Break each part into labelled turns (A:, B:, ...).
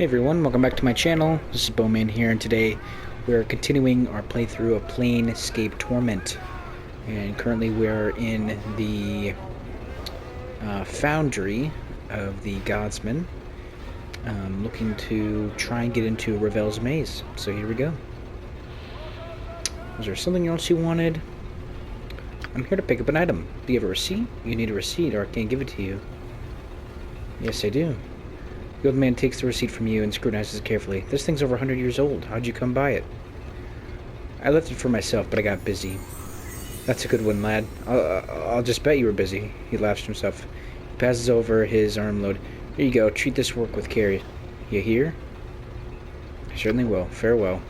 A: Hey everyone, welcome back to my channel. This is Bowman here, and today we're continuing our playthrough of Planescape Torment. And currently we're in the foundry of the Godsman, looking to try and get into Ravel's Maze. So here we go. Was there something else you wanted? I'm here to pick up an item. Do you have a receipt? You need a receipt or I can't give it to you. Yes, I do. The old man takes the receipt from you and scrutinizes it carefully. This thing's over 100 years old. How'd you come by it? I left it for myself, but I got busy. That's a good one, lad. I'll just bet you were busy. He laughs to himself. He passes over his armload. Here you go. Treat this work with care. You hear? I certainly will. Farewell.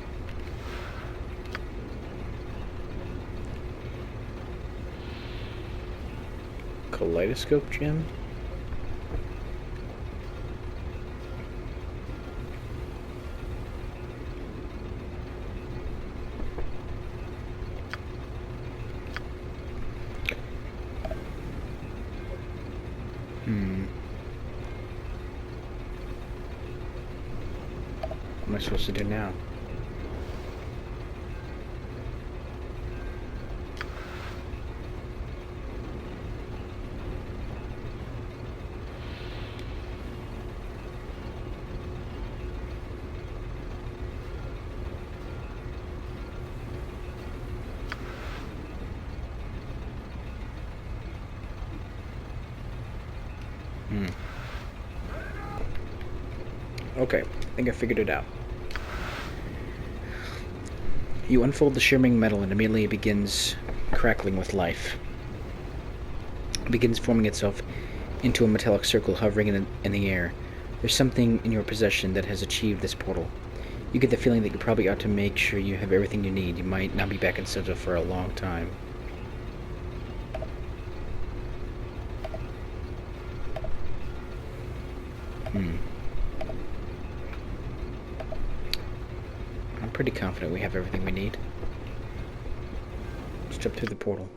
A: Kaleidoscope gem? What am I supposed to do now? Okay, I think I figured it out. You unfold the shimmering metal and immediately it begins crackling with life. It begins forming itself into a metallic circle hovering in the air. There's something in your possession that has achieved this portal. You get the feeling that you probably ought to make sure you have everything you need. You might not be back in Sigil for a long time. I'm pretty confident we have everything we need. Let's jump through the portal.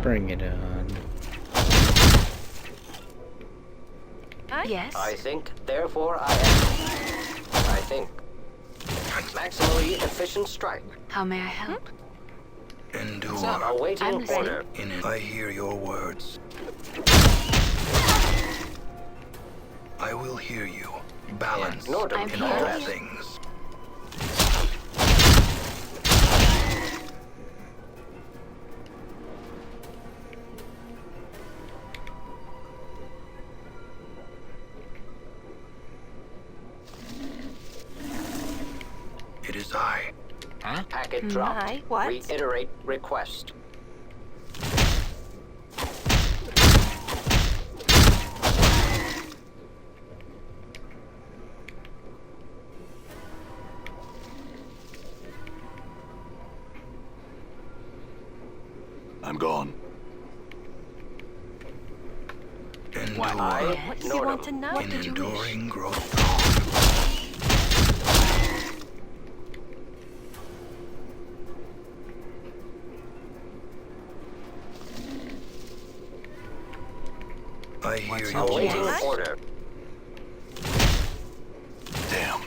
A: Bring it on.
B: Yes.
C: I think, therefore I am. I think. Maximally efficient strike.
B: How may I help?
D: Endure.
C: Awaiting order.
D: In it, I hear your words. I will hear you. Balance
C: In order.
B: I'm
D: in
B: here.
D: all things. It is I.
C: Packet dropped.
B: My, what?
C: Reiterate request.
D: I'm gone. Endure.
B: What do you want to know? What
D: In
B: did you wish?
D: enduring grow strong. I hear your
C: Awaiting
D: words.
C: order.
D: Damn.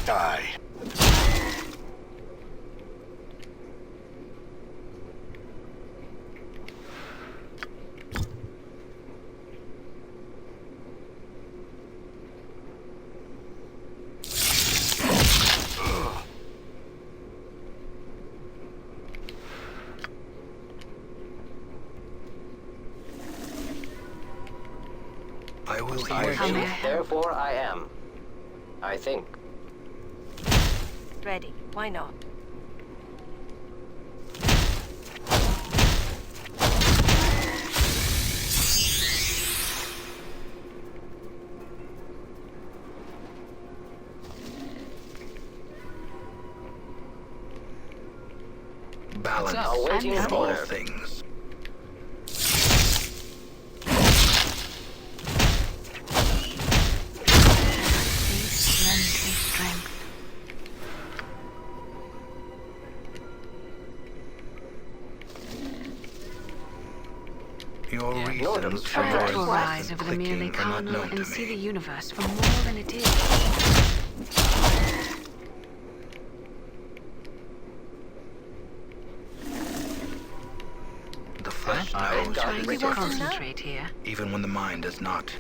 D: Die. I will
C: I
D: hear
B: How
C: think,
B: may I
D: you.
B: help?
C: therefore I am. I think.
B: Ready. Why not?
D: Balance
C: Awaiting
B: I'm
D: all
C: order.
D: things.
B: Faith lends me strength.
D: Your reasons for
B: Try
C: Right.
B: to
D: your
B: arise
D: incessant
B: over the merely
D: clicking are not
B: carnal
D: known to
B: and see the
D: me.
B: universe for more than it is.
D: The flesh
C: I
D: knows
C: got
B: Trying
C: it.
B: to
C: Research.
B: concentrate here.
D: even when the mind does not.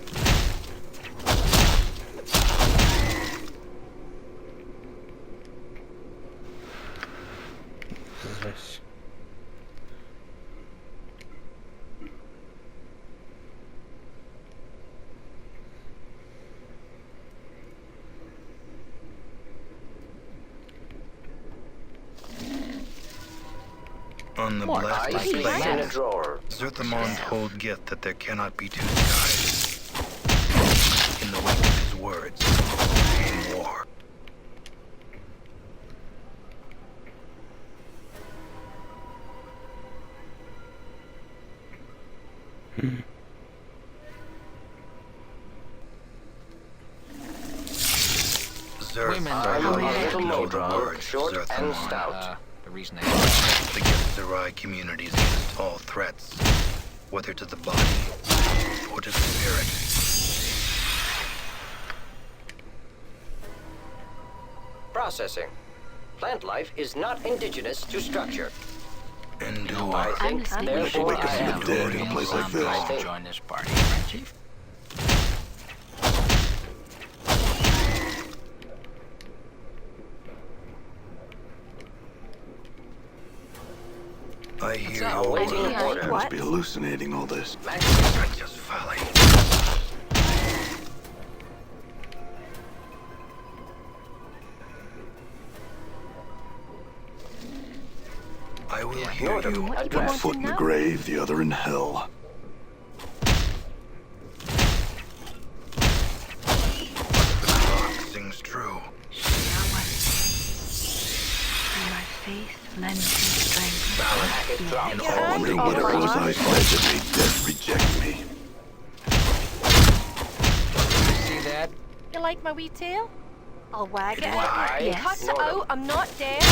A: This.
D: On the
A: More.
D: blessed
C: I sleep in a
D: plane,
C: drawer.
D: Zerthamon told Gith that there cannot be two skies. In the wake of his words came war. Zerth
C: I'm
B: How
C: a
B: may I
C: little
B: help you?
C: modron,
D: word,
C: short and
D: Zerthamon.
C: stout.
E: The reason
D: The Githzerai communities against all threats, whether to the body or to the spirit.
C: Processing. Plant life is not indigenous to structure.
D: Endure.
C: I think,
B: listening.
C: therefore
D: Wake up
C: I
D: from the
C: am.
D: dead in a place like this.
C: I think.
E: join this party, right, Chief?
D: I hear
C: up?
D: your
C: Waiting
D: words.
C: order.
D: You
B: What?
D: must be hallucinating all this.
C: Max-
D: Righteous folly. I will hear
C: Northern
D: you.
B: What do you
C: address.
B: want
F: Foot
B: to
F: in the
B: know?
F: grave, the other in hell.
D: The clock sings true.
B: My faith lends me strength.
C: Package dropped.
D: In
B: Your
D: all
B: eyes
F: Wondering
B: are
F: what it
B: open.
F: was I said that made death reject me.
E: See that?
B: You like my wee tail? I'll wag it.
D: It is I,
B: Yes. Cut it
C: Northern.
B: out. I'm not dead.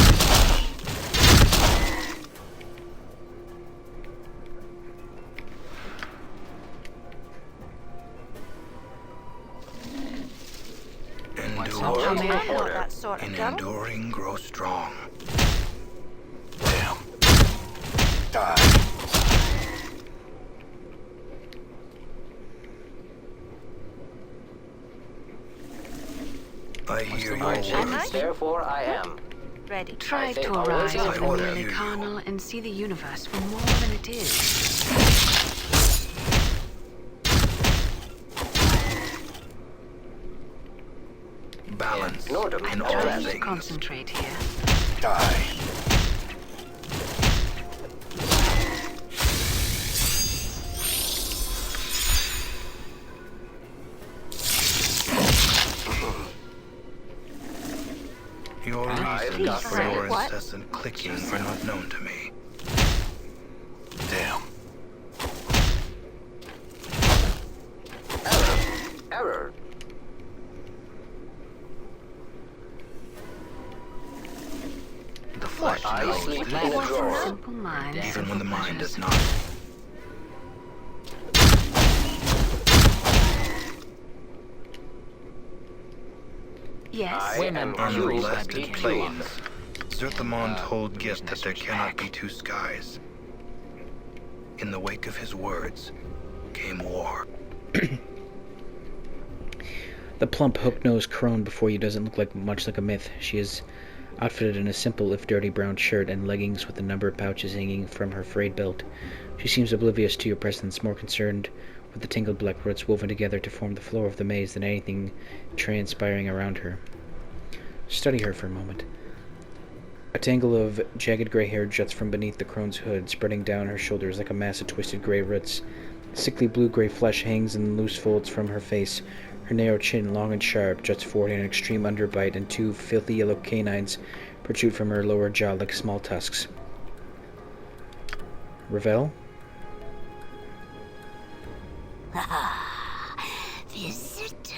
D: Endure.
B: How may I
C: Order.
B: help that sort of
D: In
B: girl?
D: enduring, grow strong.
F: Damn. Die.
D: I hear your
C: I
D: words.
C: think, therefore I am.
B: Ready.
C: I
B: Try
C: think
B: to
C: I'll
B: arise
C: wait
B: over
D: I
B: the
D: will
B: merely
D: hear you.
B: carnal and see the universe for more than it is.
D: Balance
C: Northern
D: in all
B: Trying to
D: things.
B: concentrate here.
F: Die.
D: Your
C: I've
D: reasons
C: got
D: for your
B: what?
D: incessant clicking are not known to me.
F: Damn.
C: Error.
D: The flesh
C: I
D: knows
C: sleep
D: this,
C: in a drawer.
B: Simple minds.
D: even when the mind does not.
B: Yes.
C: I am
D: On the
C: curious
D: blessed
C: to be
D: plains,
C: pure.
D: Zerthamon told Gith that there cannot be two skies. In the wake of his words came war.
A: The plump, hook-nosed crone before you doesn't look much like a myth. She is outfitted in a simple, if dirty, brown shirt and leggings with a number of pouches hanging from her frayed belt. She seems oblivious to your presence, more concerned with the tangled black roots woven together to form the floor of the maze than anything transpiring around her. Study her for a moment. A tangle of jagged gray hair juts from beneath the crone's hood, spreading down her shoulders like a mass of twisted gray roots. Sickly blue-gray flesh hangs in loose folds from her face. Her narrow chin, long and sharp, juts forward in an extreme underbite, and two filthy yellow canines protrude from her lower jaw like small tusks. Ravel?
B: Visitors.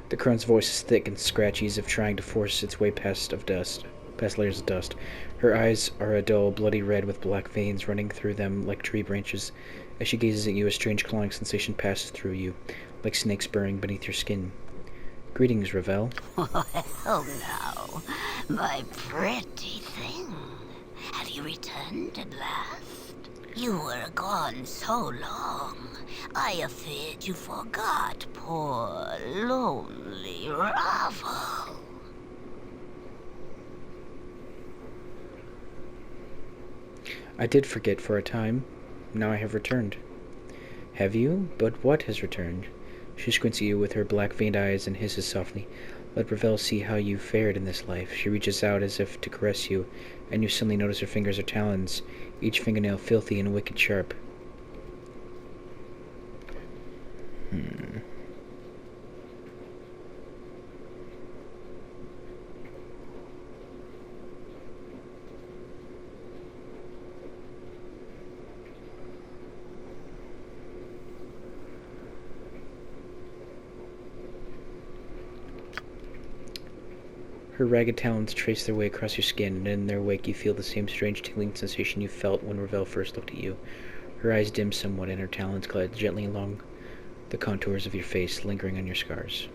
A: The crone's voice is thick and scratchy as if trying to force its way past layers of dust. Her eyes are a dull, bloody red with black veins running through them like tree branches. As she gazes at you, a strange clawing sensation passes through you, like snakes burrowing beneath your skin. Greetings, Ravel.
B: Well, now, my pretty thing. Have you returned at last? You were gone so long. I feared you forgot poor, lonely Ravel.
A: I did forget for a time. Now I have returned. Have you? But what has returned? She squints at you with her black-veined eyes and hisses softly. Let Ravel see how you fared in this life. She reaches out as if to caress you, and you suddenly notice her fingers are talons, each fingernail filthy and wicked sharp. Her ragged talons trace their way across your skin, and in their wake you feel the same strange tingling sensation you felt when Ravel first looked at you. Her eyes dim somewhat, and her talons glide gently along the contours of your face, lingering on your scars.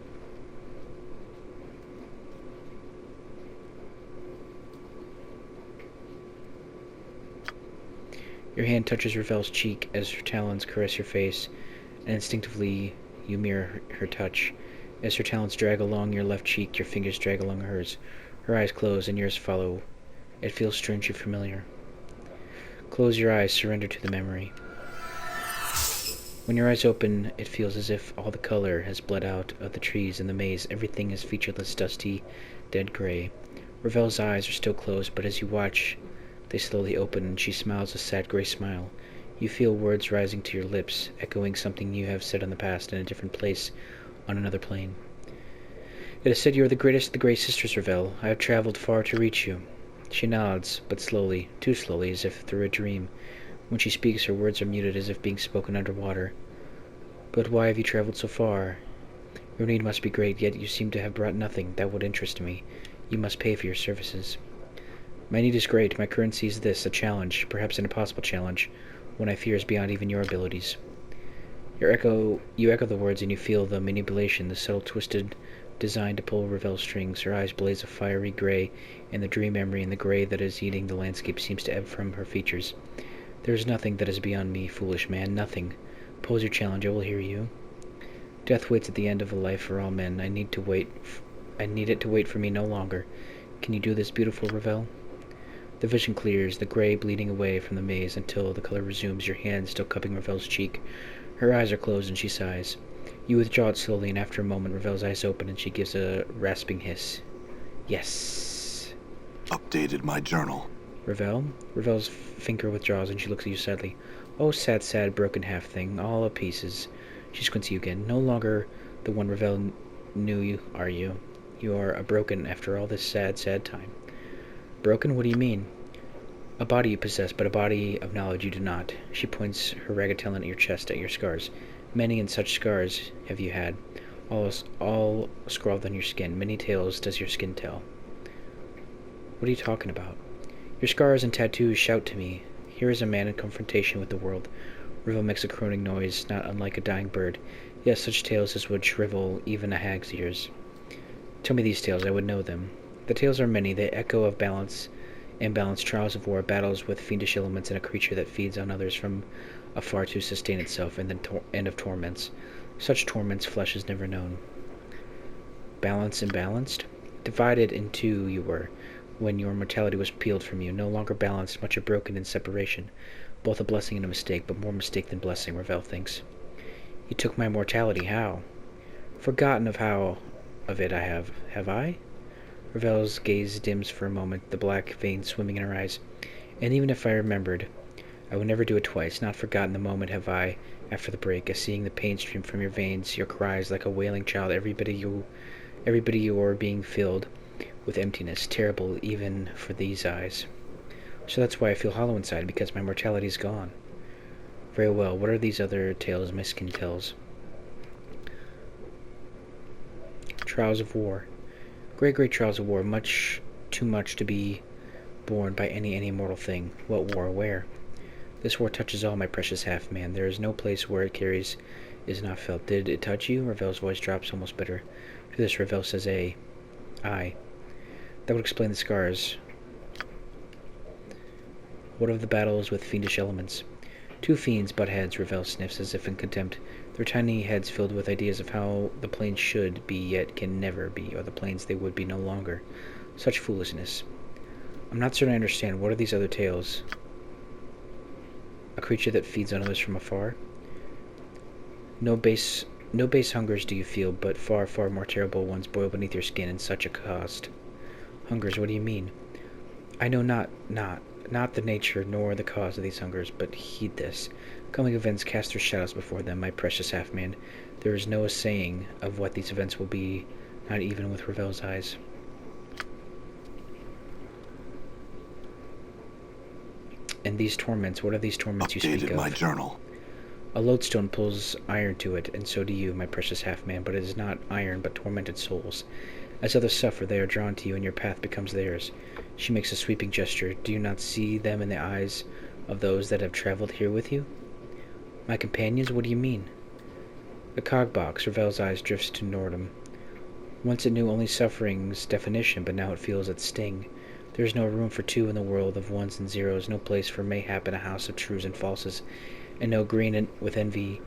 A: Your hand touches Ravel's cheek as her talons caress your face, and instinctively you mirror her touch. As her talons drag along your left cheek, your fingers drag along hers. Her eyes close, and yours follow. It feels strangely familiar. Close your eyes, surrender to the memory. When your eyes open, it feels as if all the color has bled out of the trees and the maze. Everything is featureless, dusty, dead gray. Ravel's eyes are still closed, but as you watch, they slowly open, and she smiles a sad gray smile. You feel words rising to your lips, echoing something you have said in the past in a different place, on another plane. It is said you are the greatest of the Grey Sisters, Ravel. I have traveled far to reach you. She nods, but slowly, too slowly, as if through a dream. When she speaks, her words are muted as if being spoken underwater. But why have you traveled so far? Your need must be great, yet you seem to have brought nothing that would interest me. You must pay for your services. My need is great. My currency is this, a challenge, perhaps an impossible challenge, one I fear is beyond even your abilities. You echo the words, and you feel the manipulation, the subtle twisted design to pull Ravel's strings. Her eyes blaze a fiery gray, and the dream memory in the gray that is eating the landscape seems to ebb from her features. There is nothing that is beyond me, foolish man, nothing. Pose your challenge, I will hear you. Death waits at the end of a life for all men. I need it to wait for me no longer. Can you do this, beautiful Ravel? The vision clears, the gray bleeding away from the maze until the color resumes, your hand still cupping Ravel's cheek. Her eyes are closed and she sighs. You withdraw it slowly, and after a moment Ravel's eyes open and she gives a rasping hiss. Yes.
F: Updated my journal.
A: Ravel? Ravel's finger withdraws and she looks at you sadly. Oh, sad, sad, broken half thing, all of pieces. She squints at you again. No longer the one Ravel knew you, are you? You are a broken after all this sad, sad time. Broken? What do you mean? A body you possess, but a body of knowledge you do not. She points her ragged talon at your chest, at your scars. Many and such scars have you had, all scrawled on your skin. Many tales does your skin tell. What are you talking about? Your scars and tattoos shout to me. Here is a man in confrontation with the world. Ravel makes a croning noise, not unlike a dying bird. Yes, such tales as would shrivel even a hag's ears. Tell me these tales, I would know them. The tales are many. They echo of balance, imbalance, trials of war, battles with fiendish elements, and a creature that feeds on others from afar to sustain itself, and then end of torments. Such torments flesh has never known. Balance imbalanced? Divided in two you were, when your mortality was peeled from you, no longer balanced, much broken in separation. Both a blessing and a mistake, but more mistake than blessing, Ravel thinks. You took my mortality, how? Forgotten of it I have. Have I? Ravel's gaze dims for a moment, the black veins swimming in her eyes. And even if I remembered, I would never do it twice. Not forgotten the moment have I, after the break, as seeing the pain stream from your veins, your cries like a wailing child, everybody you are being filled with emptiness, terrible even for these eyes. So that's why I feel hollow inside, because my mortality is gone. Very well, what are these other tales my skin tells? Trials of war. Great, great trials of war, much too much to be borne by any mortal thing. What war? Where? This war touches all, my precious half-man. There is no place where it carries is not felt. Did it touch you? Ravel's voice drops almost bitter. To this, Ravel says, Aye. That would explain the scars. What of the battles with fiendish elements? Two fiends butt heads, Ravel sniffs as if in contempt, their tiny heads filled with ideas of how the planes should be yet can never be, or the planes they would be no longer. Such foolishness. I'm not certain I understand. What are these other tales? A creature that feeds on others from afar? No base hungers do you feel, but far, far more terrible ones boil beneath your skin in such a cost. Hungers, what do you mean? I know not the nature nor the cause of these hungers, but heed this. Coming events cast their shadows before them, my precious half-man. There is no saying of what these events will be, not even with Ravel's eyes. And these torments, what are these torments you speak of?
F: My journal.
A: A lodestone pulls iron to it, and so do you, my precious half-man, but it is not iron, but tormented souls. As others suffer, they are drawn to you, and your path becomes theirs. She makes a sweeping gesture. Do you not see them in the eyes of those that have traveled here with you? My companions? What do you mean? The cogbox, Ravel's eyes drifts to Nordham. Once it knew only suffering's definition, but now it feels its sting. There is no room for two in the world of ones and zeros, no place for mayhap in a house of trues and falses, and no green with envy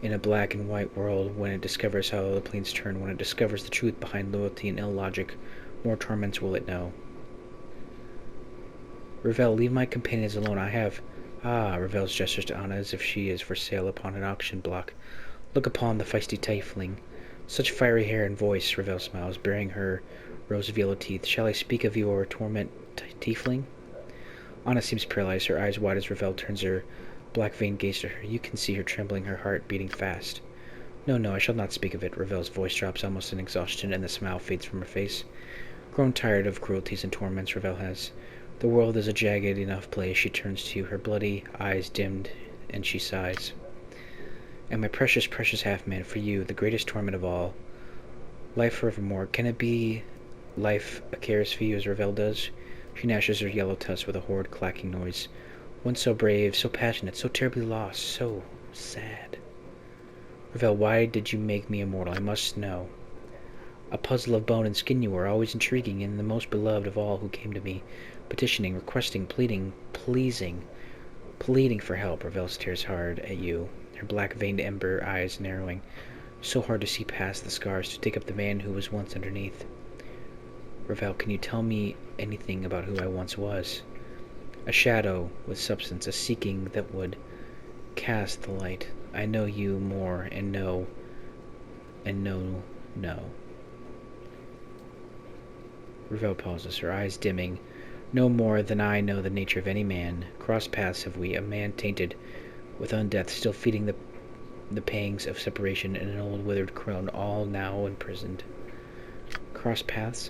A: in a black and white world. When it discovers how the planes turn, when it discovers the truth behind loyalty and illogic, more torments will it know. Ravel, leave my companions alone. I have... Ravel's gestures to Anna as if she is for sale upon an auction block. Look upon the feisty tiefling. Such fiery hair and voice, Ravel smiles, baring her rows of yellow teeth. Shall I speak of your torment tiefling? Anna seems paralyzed, her eyes wide as Ravel turns her black-veined gaze to her. You can see her trembling, her heart beating fast. No, I shall not speak of it. Ravel's voice drops almost in exhaustion, and the smile fades from her face. Grown tired of cruelties and torments, Ravel has. The world is a jagged enough place. She turns to you, her bloody eyes dimmed, and she sighs. And my precious, precious half-man, for you, the greatest torment of all. Life forevermore. Can it be life cares for you as Ravel does? She gnashes her yellow tusks with a horrid clacking noise. One so brave, so passionate, so terribly lost, so sad. Ravel, why did you make me immortal? I must know. A puzzle of bone and skin you were, always intriguing, and the most beloved of all who came to me, petitioning, requesting, pleading, pleading for help. Ravel stares hard at you, her black-veined ember eyes narrowing, so hard to see past the scars, to take up the man who was once underneath. Ravel, can you tell me anything about who I once was? A shadow with substance, a seeking that would cast the light. I know you more, and know. Ravel pauses, her eyes dimming. No more than I know the nature of any man. Cross paths have we, a man tainted with undeath, still feeding the pangs of separation, and an old withered crone, all now imprisoned. Cross paths?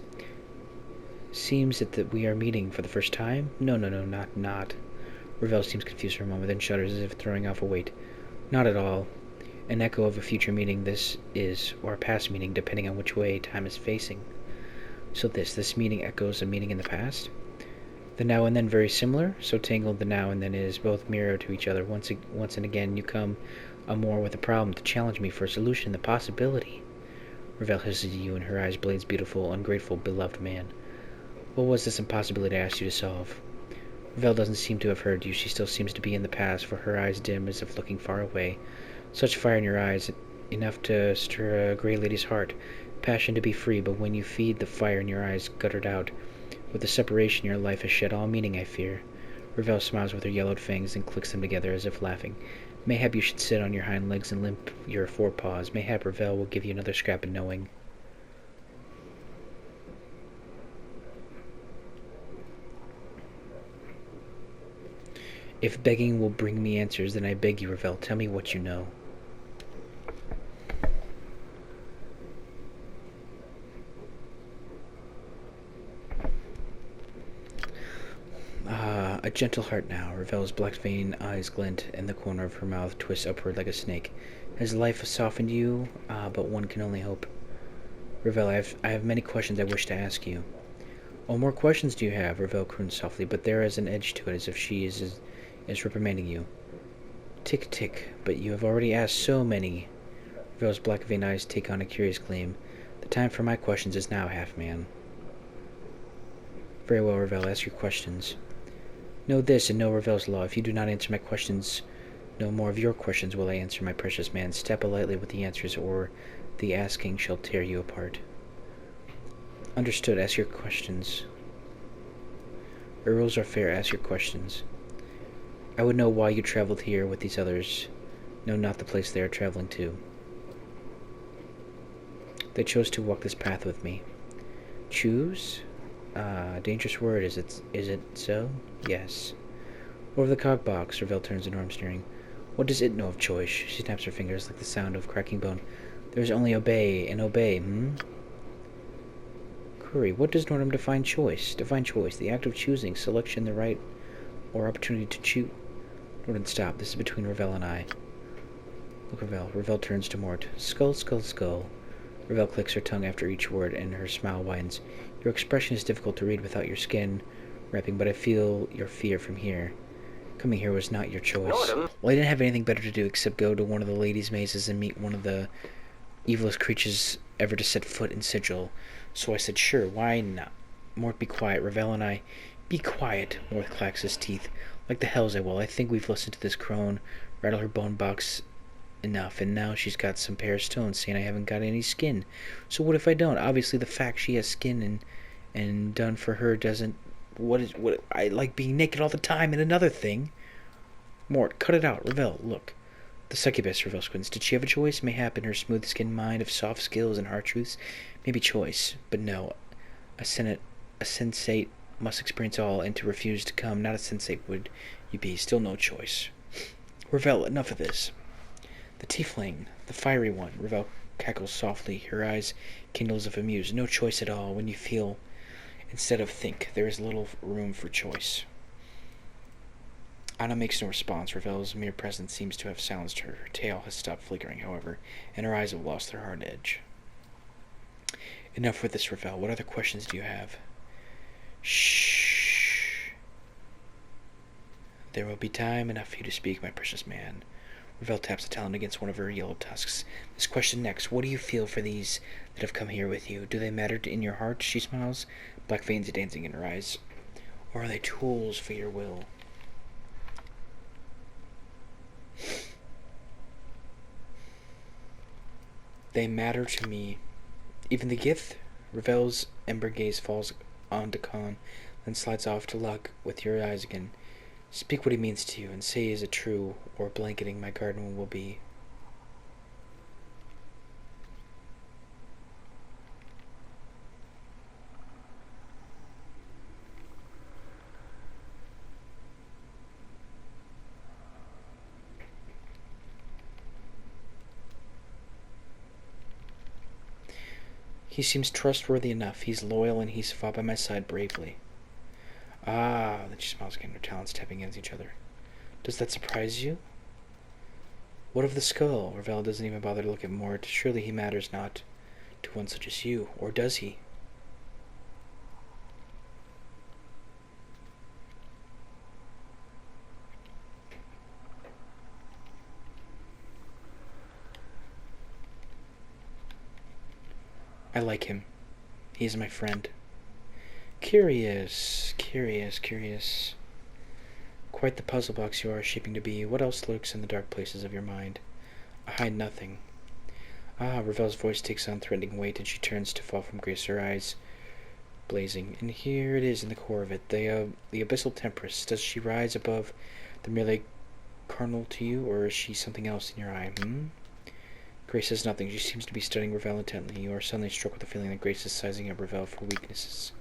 A: Seems it that we are meeting for the first time? No, not. Ravel seems confused for a moment, then shudders as if throwing off a weight. Not at all. An echo of a future meeting this is, or a past meeting, depending on which way time is facing. So this meeting echoes a meeting in the past? The now and then very similar? So tangled the now and then is, both mirror to each other. Once and again you come more with a problem to challenge me for a solution, the possibility. Ravel hisses at you, and her eyes blades beautiful, ungrateful, beloved man. What was this impossibility I asked you to solve? Ravel doesn't seem to have heard you. She still seems to be in the past, for her eyes dim as if looking far away. Such fire in your eyes, enough to stir a grey lady's heart. Passion to be free, but when you feed the fire in your eyes guttered out, with the separation your life has shed all meaning, I fear. Ravel smiles with her yellowed fangs and clicks them together as if laughing. Mayhap you should sit on your hind legs and limp your forepaws. Mayhap Ravel will give you another scrap of knowing. If begging will bring me answers, then I beg you, Ravel, tell me what you know. A gentle heart now. Ravel's black vein eyes glint, and the corner of her mouth twists upward like a snake. Has life softened you? But one can only hope. Ravel, I have many questions I wish to ask you. Oh, more questions do you have? Ravel crooned softly, but there is an edge to it, as if she is reprimanding you. Tick, tick, but you have already asked so many. Ravel's black vein eyes take on a curious gleam. The time for my questions is now, half-man. Very well, Ravel, ask your questions. Know this, and know Ravel's law. If you do not answer my questions, no more of your questions will I answer, my precious man. Step lightly with the answers, or the asking shall tear you apart. Understood, ask your questions. Our rules are fair, ask your questions. I would know why you traveled here with these others. No, not the place they are traveling to. They chose to walk this path with me. Choose? Dangerous word, is it so? Yes. Over the cog box, Ravel turns to Norm, sneering. What does it know of choice? She snaps her fingers like the sound of cracking bone. There's only obey and obey, Query, what does Norm define choice? Define choice, the act of choosing, selection, the right or opportunity to choose. Norton, stop. This is between Ravel and I. Look, Ravel. Ravel turns to Mort. Skull, skull, skull. Ravel clicks her tongue after each word, and her smile widens. Your expression is difficult to read without your skin wrapping, but I feel your fear from here. Coming here was not your choice.
C: Norton.
A: Well, I didn't have anything better to do except go to one of the ladies' mazes and meet one of the evilest creatures ever to set foot in Sigil. So I said, sure, why not? Mort, be quiet. Ravel and I... Be quiet, Mort clacks his teeth. Like the hells I will. I think we've listened to this crone rattle her bone box enough, and now she's got some pair of stones saying I haven't got any skin. So what if I don't? Obviously the fact she has skin and done for her doesn't... What I like being naked all the time, and another thing. Mort, cut it out. Ravel, look. The succubus, Ravel squints. Did she have a choice? Mayhap in her smooth-skinned mind of soft skills and hard truths? Maybe choice. But no. A sensate must experience all, and to refuse to come, not a sensate would you be. Still no choice. Ravel, enough of this. The tiefling, the fiery one. Ravel cackles softly. Her eyes kindle as if amused. No choice at all. When you feel instead of think, there is little room for choice. Anna makes no response. Ravel's mere presence seems to have silenced her. Her tail has stopped flickering, however, and her eyes have lost their hard edge. Enough with this, Ravel. What other questions do you have? Shh. There will be time enough for you to speak, my precious man. Ravel taps a talon against one of her yellow tusks. This question next. What do you feel for these that have come here with you? Do they matter in your heart? She smiles, black veins dancing in her eyes. Or are they tools for your will? They matter to me. Even the gift? Ravel's ember gaze falls on Dakan, then slides off to lock with your eyes again. Speak what he means to you, and say is it true, or blanketing my garden will be. He seems trustworthy enough. He's loyal, and he's fought by my side bravely. Ah, then she smiles again, her talons tapping against each other. Does that surprise you? What of the skull? Ravel doesn't even bother to look at Mort. Surely he matters not to one such as you. Or does he? I like him. He is my friend. Curious, curious, curious. Quite the puzzle box you are shaping to be. What else lurks in the dark places of your mind? I hide nothing. Ah, Ravel's voice takes on threatening weight, and she turns to fall from grace, her eyes blazing. And here it is in the core of it, the abyssal tempress. Does she rise above the merely carnal to you, or is she something else in your eye? Grace says nothing. She seems to be studying Ravel intently. You are suddenly struck with the feeling that Grace is sizing up Ravel for weaknesses.